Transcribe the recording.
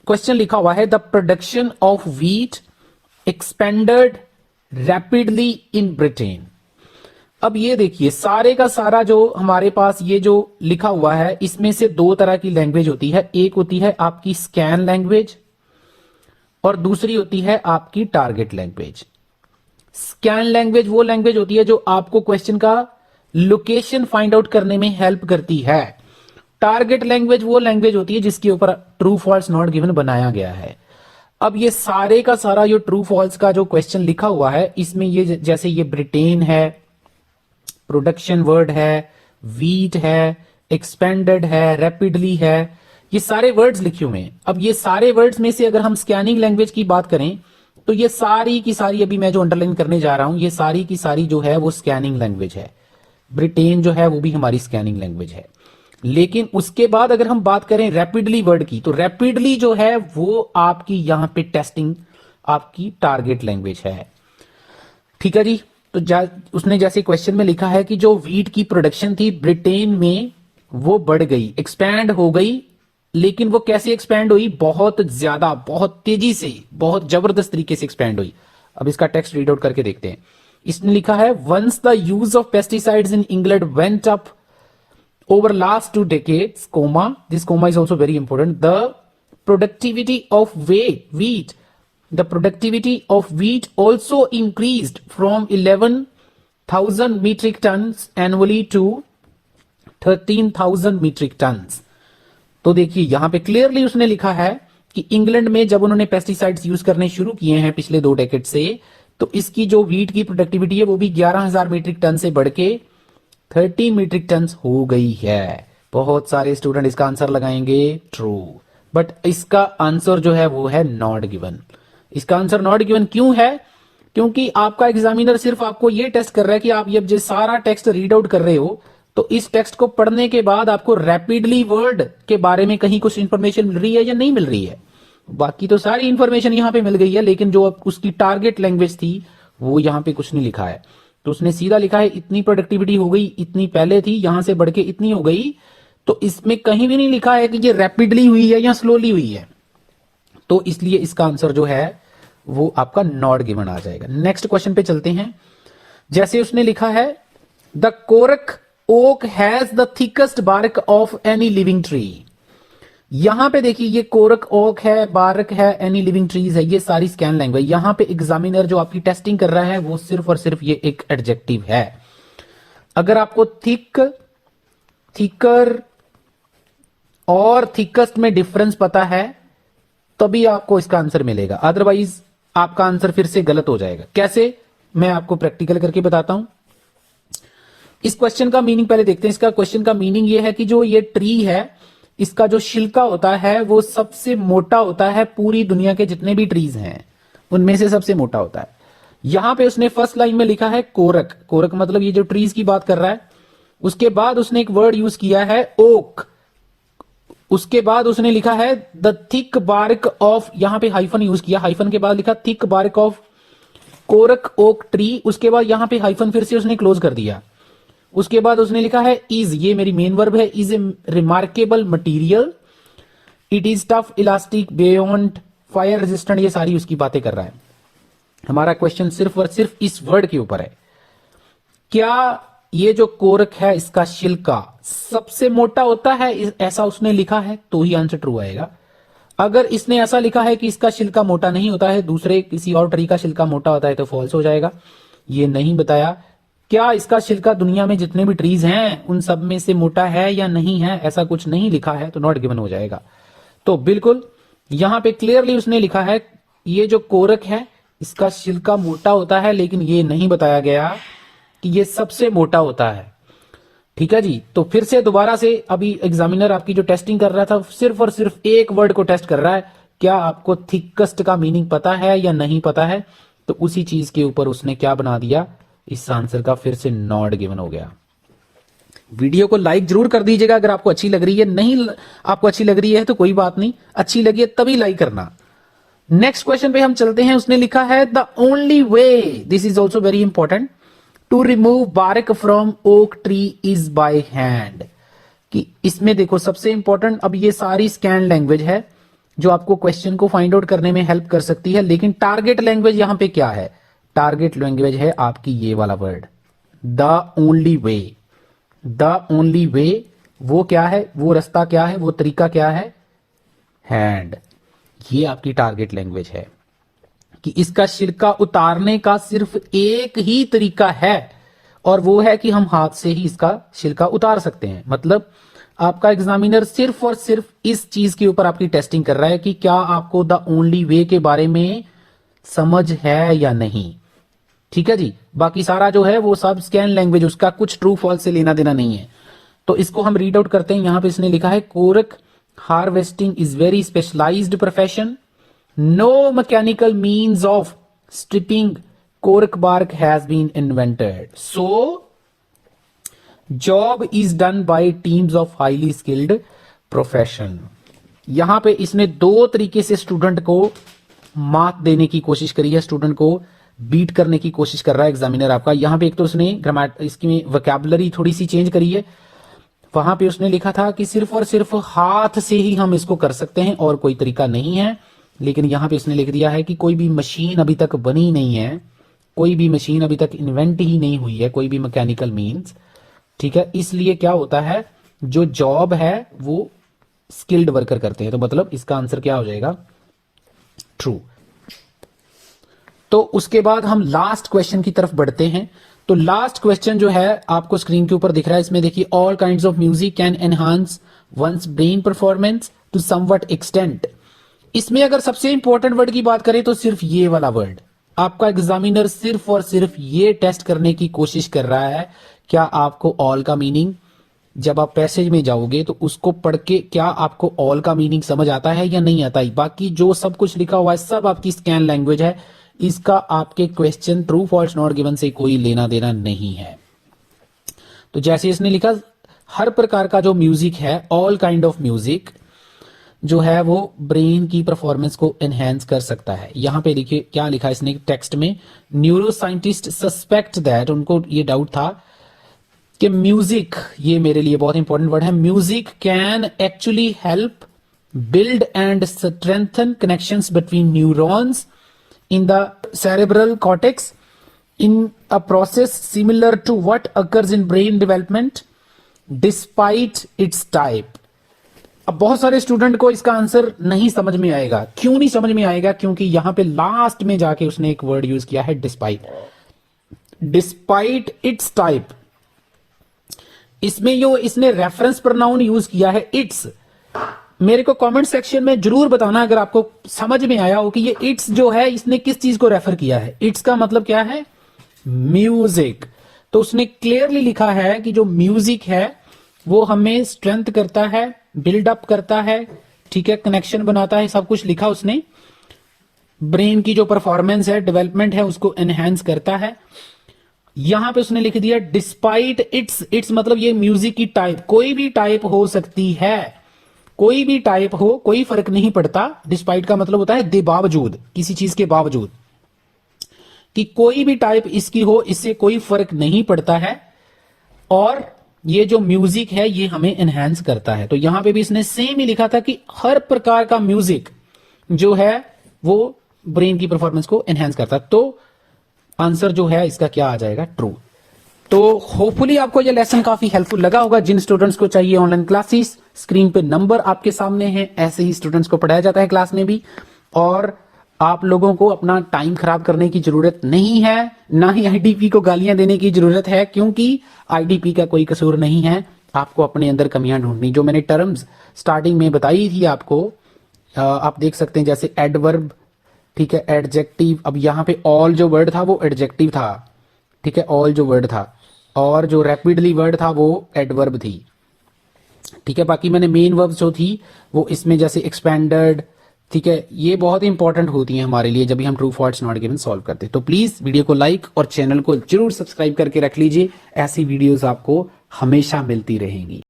Question लिखा हुआ है the production of wheat expanded rapidly in Britain. अब ये देखिए सारे का सारा जो हमारे पास ये जो लिखा हुआ है इसमें से दो तरह की लैंग्वेज होती है, एक होती है आपकी स्कैन लैंग्वेज और दूसरी होती है आपकी टारगेट लैंग्वेज। स्कैन लैंग्वेज वो लैंग्वेज होती है जो आपको क्वेश्चन का लोकेशन फाइंड आउट करने में हेल्प करती है। टारगेट लैंग्वेज वो लैंग्वेज होती है जिसके ऊपर ट्रू फॉल्स नॉट गिवन बनाया गया है। अब ये सारे का सारा जो ट्रू फॉल्स का जो क्वेश्चन लिखा हुआ है इसमें ये जैसे ये ब्रिटेन है, प्रोडक्शन वर्ड है, वीट है, एक्सपेंडेड है, रैपिडली है, ये सारे वर्ड्स लिखे हुए हैं। अब ये सारे वर्ड्स में से अगर हम स्कैनिंग लैंग्वेज की बात करें तो ये सारी की सारी अभी मैं जो अंडरलाइन करने जा रहा हूं ये सारी की सारी जो है वो स्कैनिंग लैंग्वेज है। ब्रिटेन जो है वो भी हमारी स्कैनिंग लैंग्वेज है। लेकिन उसके बाद अगर हम बात करें रैपिडली वर्ड की तो रैपिडली जो है वो आपकी यहां पे टेस्टिंग आपकी टारगेट लैंग्वेज है। ठीक है जी। तो उसने जैसे क्वेश्चन में लिखा है कि जो वीट की प्रोडक्शन थी ब्रिटेन में वो बढ़ गई, एक्सपैंड हो गई, लेकिन वो कैसे एक्सपैंड हुई? बहुत ज्यादा, बहुत तेजी से, बहुत जबरदस्त तरीके से एक्सपैंड हुई। अब इसका टेक्स्ट रीड आउट करके देखते हैं। इसने लिखा है once the use of pesticides in England went up over last 2 decades, comma, this comma is also very important, the productivity of wheat also increased from 11,000 metric tons annually to 13,000 metric tons। तो देखिए यहां पे clearly उसने लिखा है कि England में जब उन्होंने पेस्टिसाइड्स यूज करने शुरू किए हैं पिछले 2 डेकेड से, तो इसकी जो व्हीट की प्रोडक्टिविटी है वो भी 11,000 मीट्रिक टन से बढ़ के 30 मीट्रिक टन हो गई है। बहुत सारे स्टूडेंट इसका आंसर लगाएंगे ट्रू, बट इसका आंसर जो है वो है नॉट गिवन। इसका आंसर नॉट गिवन क्यों है? क्योंकि आपका एग्जामिनर सिर्फ आपको ये टेस्ट कर रहा है कि आप ये जो सारा टेक्स्ट रीड आउट कर रहे हो तो इस टेक्स्ट को पढ़ने के बाद आपको रैपिडली वर्ड के बारे में कहीं कुछ इंफॉर्मेशन मिल रही है या नहीं मिल रही है। बाकी तो सारी इंफॉर्मेशन यहां पे मिल गई है, लेकिन जो उसकी टारगेट लैंग्वेज थी वो यहां पे कुछ नहीं लिखा है। तो उसने सीधा लिखा है इतनी प्रोडक्टिविटी हो गई, इतनी पहले थी, यहां से बढ़ के इतनी हो गई। तो इसमें कहीं भी नहीं लिखा है कि ये रैपिडली हुई है या स्लोली हुई है। तो इसलिए इसका आंसर जो है वो आपका नॉट गिवन आ जाएगा। नेक्स्ट क्वेश्चन पे चलते हैं। जैसे उसने लिखा है the cork oak has the thickest bark of any living tree. यहां पे देखिए ये कोरक ओक है, बारक है, एनी लिविंग ट्रीज है, ये सारी स्कैन लैंग्वेज। यहां पे एग्जामिनर जो आपकी टेस्टिंग कर रहा है वो सिर्फ और सिर्फ ये एक एडजेक्टिव है। अगर आपको थिक, थिकर और थिकेस्ट में डिफरेंस पता है तभी आपको इसका आंसर मिलेगा, अदरवाइज आपका आंसर फिर से गलत हो जाएगा। कैसे? मैं आपको प्रैक्टिकल करके बताता हूं। इस क्वेश्चन का मीनिंग पहले देखते हैं। इसका क्वेश्चन का मीनिंग ये है कि जो ये ट्री है इसका जो छिलका होता है वो सबसे मोटा होता है, पूरी दुनिया के जितने भी ट्रीज हैं उनमें से सबसे मोटा होता है। यहां पे उसने फर्स्ट लाइन में लिखा है कोरक, कोरक मतलब ये जो ट्रीज की बात कर रहा है। उसके बाद उसने एक वर्ड यूज किया है ओक, उसके बाद उसने लिखा है द थिक बार्क ऑफ, यहां पे हाइफन यूज किया, हाइफन के बाद लिखा thick bark of cork oak tree, उसके बाद यहां पे हाइफन फिर से उसने क्लोज कर दिया। उसके बाद उसने लिखा है इज, ये मेरी मेन वर्ब है, is a remarkable material, it is tough, elastic, beyond, fire resistant, ये सारी उसकी बातें कर रहा है। हमारा क्वेश्चन सिर्फ और सिर्फ इस वर्ड के ऊपर है। क्या ये जो कोरक है इसका छिलका सबसे मोटा होता है, ऐसा उसने लिखा है तो ही आंसर ट्रू आएगा। अगर इसने ऐसा लिखा है कि इसका छिलका मोटा नहीं होता है, दूसरे किसी और ट्री का छिलका मोटा होता है, तो फॉल्स हो जाएगा। ये नहीं बताया क्या इसका छिलका दुनिया में जितने भी ट्रीज हैं उन सब में से मोटा है या नहीं है, ऐसा कुछ नहीं लिखा है, तो नॉट गिवन हो जाएगा। तो बिल्कुल यहां पे क्लियरली उसने लिखा है ये जो कोरक है इसका छिलका मोटा होता है, लेकिन ये नहीं बताया गया कि ये सबसे मोटा होता है। ठीक है जी। तो फिर से दोबारा से अभी एग्जामिनर आपकी जो टेस्टिंग कर रहा था सिर्फ और सिर्फ एक वर्ड को टेस्ट कर रहा है, क्या आपको थिकेस्ट का मीनिंग पता है या नहीं पता है। तो उसी चीज के ऊपर उसने क्या बना दिया, इस आंसर का फिर से नॉट गिवन हो गया। वीडियो को लाइक जरूर कर दीजिएगा अगर आपको अच्छी लग रही है, नहीं आपको अच्छी लग रही है तो कोई बात नहीं, अच्छी लगी है तभी लाइक करना। नेक्स्ट क्वेश्चन पे हम चलते हैं। उसने लिखा है the only way, this is also very important, to remove bark from oak tree is by hand. कि इसमें देखो सबसे इंपॉर्टेंट, अब ये सारी स्कैन लैंग्वेज है, जो आपको क्वेश्चन को फाइंड आउट करने में हेल्प कर सकती है। लेकिन टारगेट लैंग्वेज यहां पे क्या है? टारगेट लैंग्वेज है आपकी ये वाला word, the only way. The only वे वो क्या है? वो रास्ता क्या है? वो तरीका क्या है? हैंड। ये आपकी टारगेट लैंग्वेज है कि इसका छिलका उतारने का सिर्फ एक ही तरीका है, और वो है कि हम हाथ से ही इसका छिलका उतार सकते हैं। मतलब आपका एग्जामिनर सिर्फ और सिर्फ इस चीज के ऊपर आपकी टेस्टिंग कर रहा है कि क्या आपको द ओनली वे के बारे में समझ है या नहीं। ठीक है जी। बाकी सारा जो है वो सब स्कैन लैंग्वेज, उसका कुछ ट्रू फॉल्स से लेना देना नहीं है। तो इसको हम रीड आउट करते हैं। यहां पे इसने लिखा है cork harvesting is very specialised profession, no mechanical means of stripping cork bark has been invented, so job is done by teams of highly skilled profession। यहां पे इसने दो तरीके से स्टूडेंट को मार्क देने की कोशिश करी है, स्टूडेंट को बीट करने की कोशिश कर रहा है एग्जामिनर आपका। यहां पे एक तो उसने इसकी वोकैबुलरी थोड़ी सी चेंज करी है। वहां पे उसने लिखा था कि सिर्फ और सिर्फ हाथ से ही हम इसको कर सकते हैं और कोई तरीका नहीं है, लेकिन यहां पे इसने लिख दिया है कि कोई भी मशीन अभी तक बनी नहीं है, कोई भी मशीन अभी तक इन्वेंट ही नहीं हुई है, कोई भी मैकेनिकल मींस। ठीक है, इसलिए क्या होता है, जो जॉब है वो स्किल्ड वर्कर करते हैं। तो मतलब इसका आंसर क्या हो जाएगा? ट्रू। तो उसके बाद हम लास्ट क्वेश्चन की तरफ बढ़ते हैं। तो लास्ट क्वेश्चन जो है आपको स्क्रीन के ऊपर दिख रहा है, इसमें देखिए, all kinds of music can enhance one's brain performance to somewhat extent. इसमें अगर सबसे इंपॉर्टेंट वर्ड की बात करें तो सिर्फ ये वाला वर्ड, आपका एग्जामिनर सिर्फ और सिर्फ ये टेस्ट करने की कोशिश कर रहा है, क्या आपको ऑल का मीनिंग, जब आप पैसेज में जाओगे तो उसको पढ़ के क्या आपको ऑल का मीनिंग समझ आता है या नहीं आता है। बाकी जो सब कुछ लिखा हुआ है सब आपकी स्कैन लैंग्वेज है, इसका आपके question true false not given से कोई लेना देना नहीं है। तो जैसे इसने लिखा, हर प्रकार का जो म्यूजिक है, ऑल काइंड ऑफ म्यूजिक जो है वो ब्रेन की परफॉर्मेंस को एनहेंस कर सकता है। यहां पे देखिए क्या लिखा है इसने टेक्स्ट में, न्यूरो साइंटिस्ट सस्पेक्ट दैट, उनको ये डाउट था कि म्यूजिक, ये मेरे लिए बहुत इंपॉर्टेंट वर्ड है, music can actually help build and strengthen connections between neurons in the cerebral cortex in a process similar to what occurs in brain development despite its type। अब बहुत सारे स्टूडेंट को इसका आंसर नहीं समझ में आएगा। क्यों नहीं समझ में आएगा? क्योंकि यहां पे लास्ट में जाके उसने एक वर्ड यूज किया है, डिस्पाइट। डिस्पाइट इट्स टाइप, इसमें जो इसने रेफरेंस प्रोनाउन यूज किया है इट्स, मेरे को कमेंट सेक्शन में जरूर बताना अगर आपको समझ में आया हो कि ये इट्स जो है इसने किस चीज को रेफर किया है। इट्स का मतलब क्या है? म्यूजिक। तो उसने क्लियरली लिखा है कि जो म्यूजिक है वो हमें स्ट्रेंथ करता है, बिल्डअप करता है, ठीक है, कनेक्शन बनाता है, सब कुछ लिखा उसने। ब्रेन की जो परफॉर्मेंस है, डेवलपमेंट है, उसको एनहेंस करता है। यहां पे उसने लिख दिया डिस्पाइट इट्स, इट्स मतलब ये म्यूजिक की टाइप, कोई भी टाइप हो सकती है, कोई भी टाइप हो, कोई फर्क नहीं पड़ता। डिस्पाइट का मतलब होता है दे बावजूद, किसी चीज के बावजूद, कि कोई भी टाइप इसकी हो, इससे कोई फर्क नहीं पड़ता है। और ये जो म्यूजिक है ये हमें एनहांस करता है। तो यहां पे भी इसने सेम ही लिखा था कि हर प्रकार का म्यूजिक जो है वो ब्रेन की परफॉर्मेंस को एनहांस करता है। तो आंसर जो है इसका क्या आ जाएगा? ट्रू। तो होपफुली आपको ये लेसन काफी हेल्पफुल लगा होगा। जिन स्टूडेंट्स को चाहिए ऑनलाइन क्लासेस, स्क्रीन पे नंबर आपके सामने है, ऐसे ही स्टूडेंट्स को पढ़ाया जाता है क्लास में भी। और आप लोगों को अपना टाइम खराब करने की जरूरत नहीं है, ना ही आईडीपी को गालियां देने की जरूरत है, क्योंकि आईडीपी का कोई कसूर नहीं है। आपको अपने अंदर कमियां ढूंढनी, जो मैंने टर्म्स स्टार्टिंग में बताई थी आपको, आप देख सकते हैं, जैसे एडवर्ब, ठीक है, एडजेक्टिव। अब यहाँ पे ऑल जो वर्ड था वो एडजेक्टिव था, ठीक है, ऑल जो वर्ड था, और जो रैपिडली वर्ड था वो एडवर्ब थी, ठीक है। बाकी मैंने मेन वर्ब जो थी वो इसमें जैसे एक्सपेंडेड, ठीक है, ये बहुत इंपॉर्टेंट होती हैं हमारे लिए जब भी हम true false not given solve करते हैं। तो प्लीज वीडियो को लाइक और चैनल को जरूर सब्सक्राइब करके रख लीजिए, ऐसी वीडियोस आपको हमेशा मिलती रहेंगी।